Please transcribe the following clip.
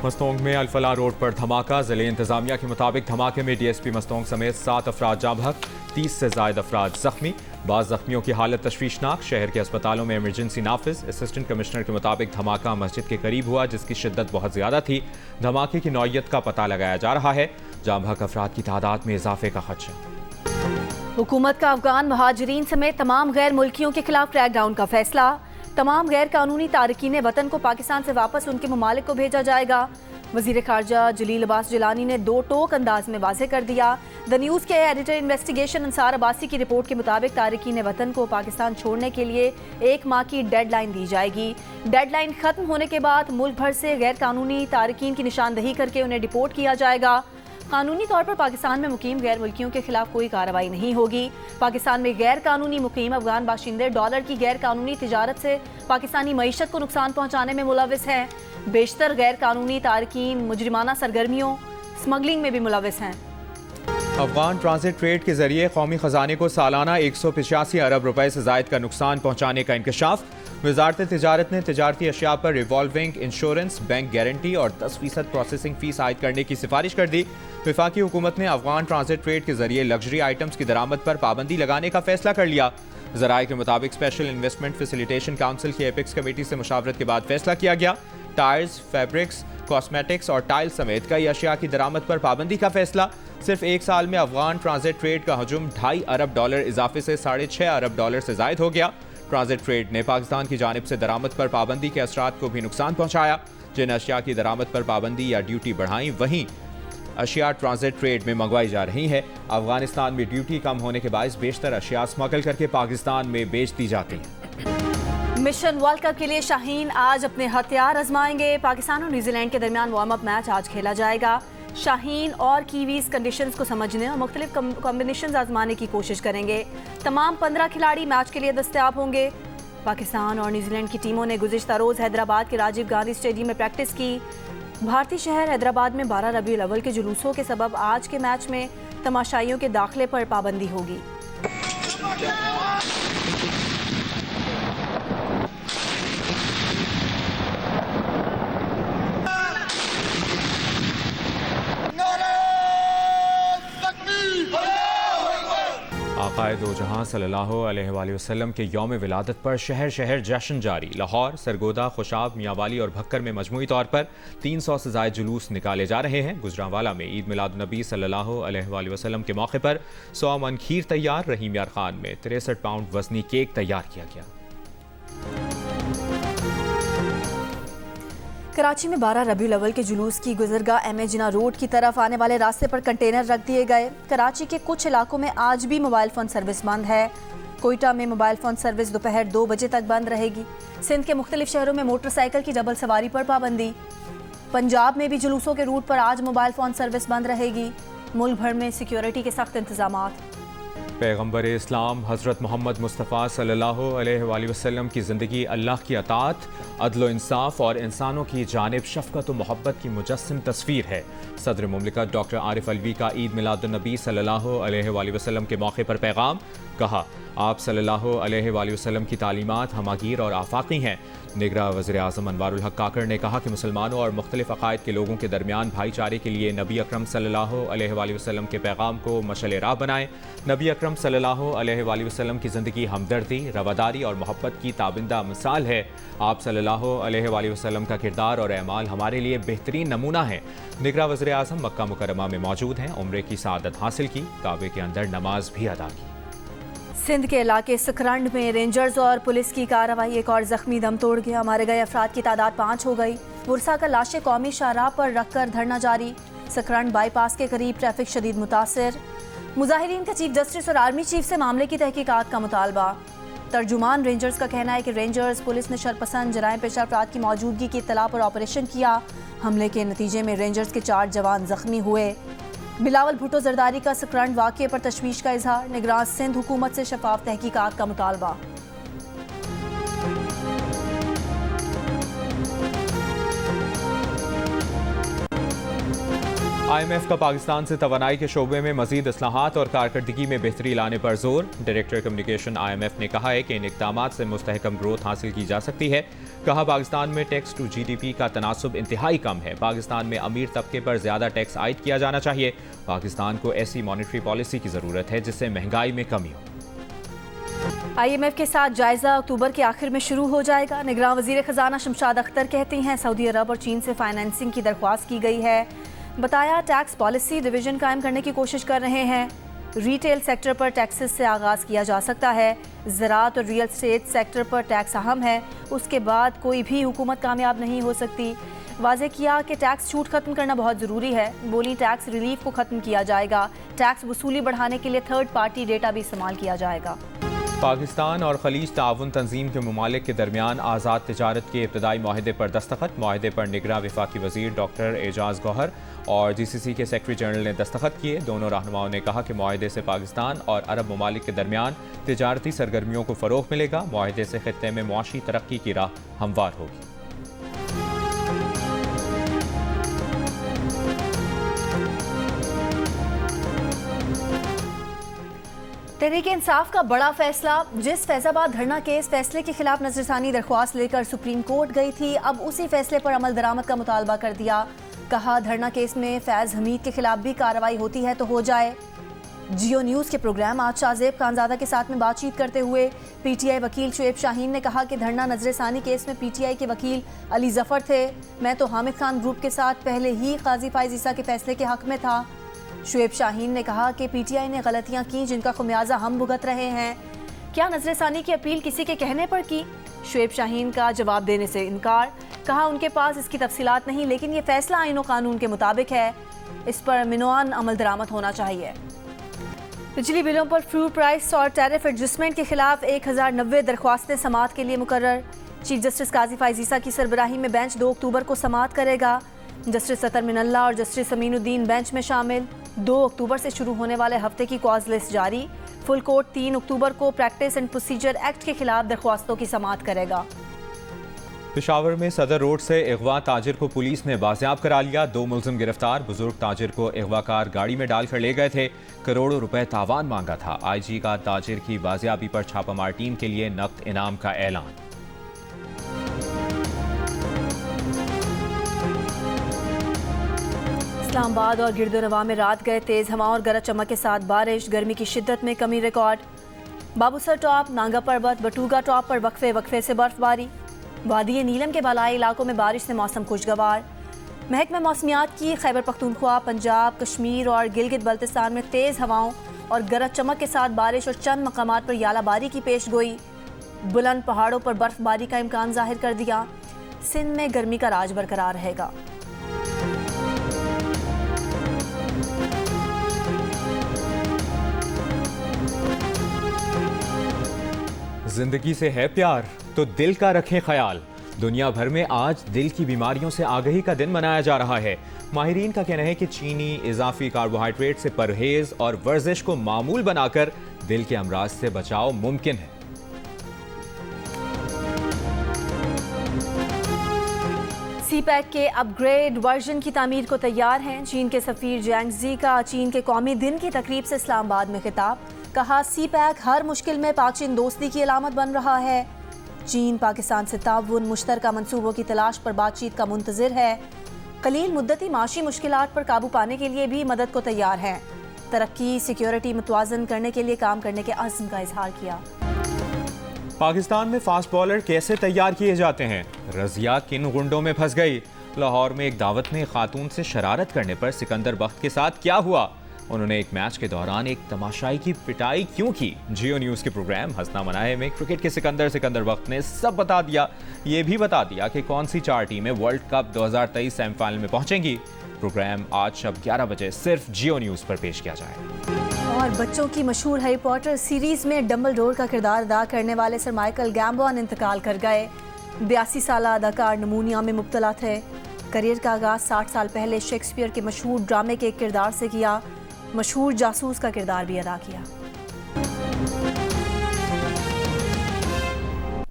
मस्तोंग में अलफला रोड पर धमाका। ज़िले इंतजामिया के मुताबिक धमाके में डीएसपी मस्तोंग समेत 7 अफराद जाँ बहक, 30 से ज़ायद अफराद जख्मी। बाज़ जख्मियों की हालत तशवीशनाक। शहर के अस्पतालों में इमरजेंसी नाफिज। असिस्टेंट कमिश्नर के मुताबिक धमाका मस्जिद के करीब हुआ, जिसकी शिद्दत बहुत ज़्यादा थी। धमाके की नौइयत का पता लगाया जा रहा है। जाँ बहक अफराद की तादाद में इजाफे का खदशा। हुकूमत का अफगान महाजरीन समेत तमाम गैर मुल्कियों के खिलाफ क्रैकडाउन का फैसला। तमाम गैर कानूनी तारकीन वतन को पाकिस्तान से वापस उनके ममालिक को भेजा जाएगा। वजीर खारजा जलील अब्बास जिलानी ने दो टोक अंदाज में वाज़ेह कर दिया। द न्यूज़ के एडिटर इन्वेस्टिगेशन अंसार अब्बासी की रिपोर्ट के मुताबिक तारकीन वतन को पाकिस्तान छोड़ने के लिए 1 माह की डेडलाइन दी जाएगी। डेडलाइन खत्म होने के बाद मुल्क भर से गैर कानूनी तारकीन की निशानदही करके उन्हें डिपोर्ट किया जाएगा। कानूनी तौर पर पाकिस्तान में मुकीम गैर मुल्कियों के खिलाफ कोई कार्रवाई नहीं होगी। पाकिस्तान में गैर कानूनी मुकीम अफगान बाशिंदे डॉलर की गैर कानूनी तिजारत से पाकिस्तानी मईशत को नुकसान पहुंचाने में मुलविस हैं। बेशतर गैर कानूनी तारकीन मुजरिमाना सरगर्मियों स्मगलिंग में भी मुलविस हैं। अफगान ट्रांजिट ट्रेड के जरिए कौमी खजाने को सालाना 185 अरब रुपए से जायद का नुकसान पहुंचाने का इंकशाफ। वजारत तिजारत ने तिजारती अशिया पर रिवॉल्विंग इंश्योरेंस, बैंक गारंटी और 10% प्रोसेसिंग फीस आयद करने की सिफारिश कर दी। वफाकी हुकूमत ने अफगान ट्रांजिट ट्रेड के जरिए लग्जरी आइटम्स की दरामद पर पाबंदी लगाने का फैसला कर लिया। ज़राए के मुताबिक स्पेशल इन्वेस्टमेंट फैसिलिटेशन काउंसिल की एपिक्स कमेटी से मुशावरत के बाद फैसला किया गया। टायर्स, फैब्रिक्स, कॉस्मेटिक्स और टाइल समेत कई अशिया की दरामद पर पाबंदी का फैसला। सिर्फ एक साल में अफगान ट्रांजिट ट्रेड का हजम $2.5 अरब इजाफे से $6.5 अरब से जायद हो गया। ट्रांजिट ट्रेड ने पाकिस्तान की जानिब से दरामद पर पाबंदी के असरात को भी नुकसान पहुंचाया। जिन अशिया की दरामद पर पाबंदी या ड्यूटी बढ़ाई, वहीं अशिया ट्रांजिट ट्रेड में मंगवाई जा रही है। अफगानिस्तान में ड्यूटी कम होने के बायस बेशतर अशिया स्मगल करके पाकिस्तान में बेच दी जाती हैं। मिशन वर्ल्ड कप के लिए शाहीन आज अपने हथियार आजमाएंगे। पाकिस्तान और न्यूजीलैंड के दरमियान वार्म अप मैच आज खेला जाएगा। शाहीन और कीवीज कंडीशंस को समझने और मुख्तलिफ कॉम्बिनेशन आजमाने की कोशिश करेंगे। तमाम 15 खिलाड़ी मैच के लिए दस्तयाब होंगे। पाकिस्तान और न्यूजीलैंड की टीमों ने गुज़िश्ता रोज़ हैदराबाद के राजीव गांधी स्टेडियम में प्रैक्टिस की। भारतीय शहर हैदराबाद में 12 रबीउल अव्वल के जुलूसों के सबब आज के मैच में तमाशाइयों के दाखिले पर पाबंदी होगी। आक़ाए दो जहां सल्लल्लाहु अलैहि वसल्लम के यौम विलादत पर शहर शहर जश्न जारी। लाहौर, सरगोदा, खुशाब, मियांवाली और भक्कर में मजमूई तौर पर 300 से ज़ायद जुलूस निकाले जा रहे हैं। गुजरांवाला में ईद मिलाद नबी सल्लल्लाहु अलैहि वसल्लम के मौके पर 100 मन खीर तैयार। रहीम यार खान में 63 पाउंड वजनी केक तैयार किया गया। कराची में 12 रबीउल अव्वल के जुलूस की गुजरगाह एम ए जिना रोड की तरफ आने वाले रास्ते पर कंटेनर रख दिए गए। कराची के कुछ इलाकों में आज भी मोबाइल फ़ोन सर्विस बंद है। कोयटा में मोबाइल फ़ोन सर्विस दोपहर 2 बजे तक बंद रहेगी। सिंध के मुख्तलिफ शहरों में मोटरसाइकिल की डबल सवारी पर पाबंदी। पंजाब में भी जुलूसों के रूट पर आज मोबाइल फ़ोन सर्विस बंद रहेगी। मुल्क भर में सिक्योरिटी के सख्त इंतजामात। पैगम्बर इस्लाम हज़रत मोहम्मद मुस्तफ़ा सल्लल्लाहु अलैहि वसल्लम की ज़िंदगी अल्लाह की अतात, अदल इंसाफ और इंसानों की जानिब शफ़क़त व मोहब्बत की मुजस्सिम तस्वीर है। सदर मुमलिकत डॉक्टर आरिफ अलवी का ईद मिलादुन्नबी सल्लल्लाहु अलैहि वसल्लम के मौके पर पैगाम। कहा, आप सल्लल्लाहु अलैहि वसल्लम की तालीमात हमागीर और आफाकी हैं। निगरान वज़ीर आज़म अनवारुल हक काकड़ ने कहा कि मुसलमानों और मुख्तलिफ अक़ायद के लोगों के दरमियान भाईचारे के लिए नबी अकरम सल्लल्लाहु अलैहि वसल्लम के पैगाम को मशअल राह बनाएं। नबी अकरम सल्लल्लाहु अलैहि वसल्लम की ज़िंदगी हमदर्दी, रवादारी और मोहब्बत की ताबिंदा मिसाल है। आप सल्लल्लाहु अलैहि वसल्लम का किरदार और अमाल हमारे लिए बेहतरीन नमूना है। निगरान वज़ीर आज़म मक्का मुकर्रमा में मौजूद हैं। उम्रे की सआदत हासिल की, काबे के अंदर नमाज भी अदा की। सिंध के इलाके सकरंड में रेंजर्स और पुलिस की कार्रवाई, एक और जख्मी दम तोड़ गया। मारे गए अफराद की तादाद 5 हो गई। बुरसा का लाशें कौमी शाहराह पर रखकर धरना जारी। सकरंड बाईपास के करीब ट्रैफिक शदीद मुतासर। मुजाहिरीन का चीफ जस्टिस और आर्मी चीफ से मामले की तहकीकात का मुतालबा। तर्जुमान रेंजर्स का कहना है कि रेंजर्स पुलिस ने शरपसंद जराइम पेशा अफराद की मौजूदगी की इत्तला पर ऑपरेशन किया। हमले के नतीजे में रेंजर्स के 4 जवान जख्मी हुए। बिलावल भुट्टो जरदारी का सकरंड वाक़े पर तशवीश का इजहार। निगरान सिंध हुकूमत से शफाफ तहकीकात का मुतालबा। IMF का पाकिस्तान से तवानाई के शोबे में मजीद इस्लाहात और कारकर्दगी में बेहतरी लाने पर जोर। डायरेक्टर कम्युनिकेशन IMF ने कहा है कि इन इक़दामात से मुस्तहकम ग्रोथ हासिल की जा सकती है। कहा पाकिस्तान में टैक्स टू GDP का तनासुब इंतहाई कम है। पाकिस्तान में अमीर तबके पर ज़्यादा टैक्स आयद किया जाना चाहिए। पाकिस्तान को ऐसी मॉनेटरी पॉलिसी की ज़रूरत है जिससे महंगाई में कमी हो। IMF के साथ जायजा अक्टूबर के आखिर में शुरू हो जाएगा। निगरान वजीर खजाना शमशाद अख्तर कहती हैं सऊदी अरब और चीन से फाइनेंसिंग की दरख्वास्त की गई है। बताया टैक्स पॉलिसी डिवीजन कायम करने की कोशिश कर रहे हैं। रिटेल सेक्टर पर टैक्सेस से आगाज़ किया जा सकता है। ज़राअत और रियल एस्टेट सेक्टर पर टैक्स अहम है, उसके बाद कोई भी हुकूमत कामयाब नहीं हो सकती। वाज़े किया कि टैक्स छूट खत्म करना बहुत ज़रूरी है। बोली टैक्स रिलीफ को ख़त्म किया जाएगा। टैक्स वसूली बढ़ाने के लिए थर्ड पार्टी डेटा भी इस्तेमाल किया जाएगा। पाकिस्तान और खलीज ताउन तंजीम के ममालिक के दरमियान आज़ाद तिजारत के इब्तदाई माहिदे पर दस्तखत। माहिदे पर निगरां वफाकी वज़ीर डॉक्टर एजाज गौहर और GCC के सेक्रेटरी जनरल ने दस्तखत किए। दोनों रहनुमाओं ने कहा कि माहिदे से पाकिस्तान और अरब ममालिक के दरमियान तिजारती सरगर्मियों को फ़रोग़ मिलेगा। माहिदे से खित्ते में मुआशी तरक्की की राह हमवार होगी। तहरीक इंसाफ का बड़ा फैसला। जिस फैजाबाद धरना केस फैसले के खिलाफ नजरसानी दरख्वास्त लेकर सुप्रीम कोर्ट गई थी, अब उसी फैसले पर अमल दरामद का मुतालबा कर दिया। कहा धरना केस में फैज हमीद के खिलाफ भी कार्रवाई होती है तो हो जाए। जियो न्यूज़ के प्रोग्राम आज शाहजेब खानजादा के साथ में बातचीत करते हुए PTI वकील शुएब शाहीन ने कहा कि धरना नजरसानी केस में PTI के वकील अली जफर थे। मैं तो हामिद खान ग्रुप के साथ पहले ही काजी फाइज ईसा के फैसले के हक में था। शुएब शाहीन ने कहा कि PTI ने गलतियां की जिनका खुमियाजा हम भुगत रहे हैं। क्या नजरसानी की अपील किसी के कहने पर की? शुएब शाहीन का जवाब देने से इनकार। कहा उनके पास इसकी तफसीलात नहीं, लेकिन ये फैसला आईन और कानून के मुताबिक है। इस पर मिनोआन अमल दरामद होना चाहिए। बिजली बिलों पर फ्यूल प्राइस और टैरिफ एडजस्टमेंट के खिलाफ 1090 दरख्वास्तें समाअत के लिए मुकर्रर। चीफ जस्टिस काजी फाइज ईसा की सरबराही में बेंच 2 अक्टूबर को समाअत करेगा। जस्टिस अतर मिनल्ला और जस्टिस अमीनुद्दीन बेंच में शामिल। 2 अक्टूबर से शुरू होने वाले हफ्ते की कॉज लिस्ट जारी। फुल कोर्ट 3 अक्टूबर को प्रैक्टिस एंड प्रोसीजर एक्ट के खिलाफ दरख्वास्तों की समाअत करेगा। पेशावर में सदर रोड से अगवा ताजिर को पुलिस ने बाजियाब करा लिया। 2 मुलजिम गिरफ्तार। बुजुर्ग ताजिर को अगवाकार गाड़ी में डालकर ले गए थे। करोड़ों रुपए तावान मांगा था। IG का ताजिर की बाजियाबी पर छापामार टीम के लिए नकद इनाम का ऐलान। इस्लामाबाद और गिरदोनवा में रात गए तेज हवा और गरज चमक के साथ बारिश। गर्मी की शिद्दत में कमी रिकॉर्ड। बाबूसर टॉप, नांगा पर्वत, बटूगा टॉप पर वक्फे वक्फे से बर्फबारी। वादी नीलम के बालाई इलाकों में बारिश से मौसम खुशगवार। महकमा मौसमियात की खैबर पख्तूनख्वा, पंजाब, कश्मीर और गिलगित बल्तिस्तान में तेज़ हवाओं और गरज चमक के साथ बारिश और चंद मकामात पर यालाबारी की पेश गोई। बुलंद पहाड़ों पर बर्फबारी का इम्कान जाहिर कर दिया। सिंध में गर्मी का राज बरकरार रहेगा। जिंदगी से है प्यार तो दिल का रखें ख्याल। दुनिया भर में आज दिल की बीमारियों से आगाही का दिन मनाया जा रहा है। माहिरीन का कहना है कि चीनी, इजाफी कार्बोहाइड्रेट से परहेज और वर्जिश को मामूल बनाकर दिल के अमराज से बचाव मुमकिन है। CPEC के अपग्रेड वर्जन की तामीर को तैयार हैं। चीन के सफीर जैंगजी का चीन के कौमी दिन की तकरीब से इस्लामाबाद में खिताब। कहा CPEC हर मुश्किल में पाक चीन दोस्ती की अलामत बन रहा है। चीन पाकिस्तान से ताउन मुश्तरका मंसूबों की तलाश पर बातचीत का मुंतजिर है। कलील मुद्दती माशी मुश्किलात पर काबू पाने के लिए भी मदद को तैयार है। तरक्की सिक्योरिटी मुतवाजन करने के लिए काम करने के अज़्म का इजहार किया। पाकिस्तान में फास्ट बॉलर कैसे तैयार किए जाते हैं? रजिया किन गुंडों में फंस गई? लाहौर में एक दावत में खातून से शरारत करने पर सिकंदर बख्त के साथ क्या हुआ? उन्होंने एक मैच के दौरान एक तमाशाई की पिटाई क्यों की? जियो न्यूज़ के प्रोग्राम हंसना मनाए में क्रिकेट के सिकंदर वक्त ने सब बता दिया। ये भी बता दिया कि कौन सी 4 टीमें वर्ल्ड कप 2023 सेमीफाइनल में पहुंचेंगी। प्रोग्राम आज शाम 11 बजे सिर्फ जियो न्यूज़ पर पेश किया जाएगा। और बच्चों की मशहूर हैरी पॉटर सीरीज में डम्बलडोर का किरदार अदा करने वाले सर माइकल गैम्बॉन इंतकाल कर गए। 82 साला अदाकार नमूनिया में मुब्तला थे। करियर का आगाज 60 साल पहले शेक्सपियर के मशहूर ड्रामे के एक किरदार से किया। मशहूर जासूस का किरदार भी अदा किया।